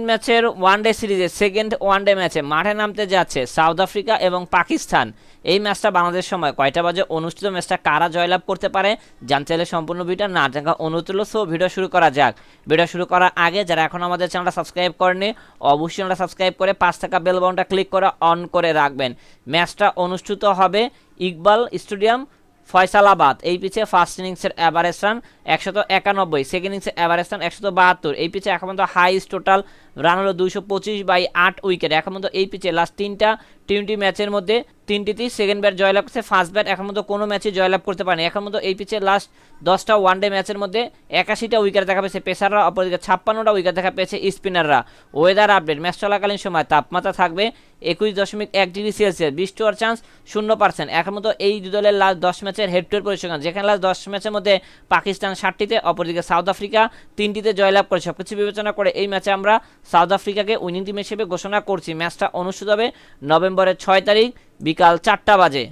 ম্যাচের ওয়ানডে সিরিজে second one day ম্যাচে মাঠে নামতে যাচ্ছে সাউথ আফ্রিকা এবং পাকিস্তান। এই ম্যাচটা বাংলাদেশ সময় কয়টা বাজে অনুষ্ঠিত, ম্যাচটা কারা জয়লাভ করতে পারে জানতে চাইলে সম্পূর্ণ ভিডিও না দেখা অনুরোধ হলো। সো ভিডিও শুরু করা যাক। ভিডিও শুরু করার আগে যারা এখন আমাদের চ্যানেলটা সাবস্ক্রাইব করেনি অবশ্যই চ্যানেলটা সাবস্ক্রাইব করে পাঁচ টাকা বেল বাটনটা ক্লিক করে অন করে রাখবেন। ম্যাচটা অনুষ্ঠিত হবে ইকবাল স্টেডিয়াম, ফয়সালাবাদ। এই পিচে ফার্স্ট ইনিংসের অ্যাভারেজ রান 191, সেকেন্ড ইনিংসের অ্যাভারেজ রান 172। এই পিচে এখন পর্যন্ত হাইস্ট টোটাল রান হলো 225/8 উইকেট। এখন পর্যন্ত এই পিচে লাস্ট 3টা টি20 ম্যাচের মধ্যে 3টিতেই সেকেন্ড ব্যাট জয়লাভ করছে, ফার্স্ট ব্যাট এখন পর্যন্ত কোনো ম্যাচে জয়লাভ করতে পারেনি। এখন পর্যন্ত এই পিচে লাস্ট 10টা ওয়ানডে ম্যাচের মধ্যে 81টা উইকেট দেখা পেয়েছে পেসাররা, অপরদিকে 56টা উইকেট দেখা পেয়েছে স্পিনাররা। ওয়েদার আপডেট, ম্যাচ চলাকালীন সময় তাপমাত্রা থাকবে 21.1 ডিগ্রি সেলসিয়াস, বৃষ্টি হওয়ার চান্স 0%। এখন মতো এই দুই দলের লাস্ট 10 ম্যাচের হেড টু হেড পরিসংখ্যান, যেখানে লাস্ট 10 ম্যাচের মধ্যে পাকিস্তান 60টিতে, অপরদিকে সাউথ আফ্রিকা 3টিতে জয়লাভ করে। সবকিছু বিবেচনা করে এই ম্যাচে আমরা সাউথ আফ্রিকাকে উইনিং টিম হিসেবে ঘোষণা করছি। ম্যাচটা অনুষ্ঠিত হবে নভেম্বরের 6 তারিখ বিকাল 4টা বাজে।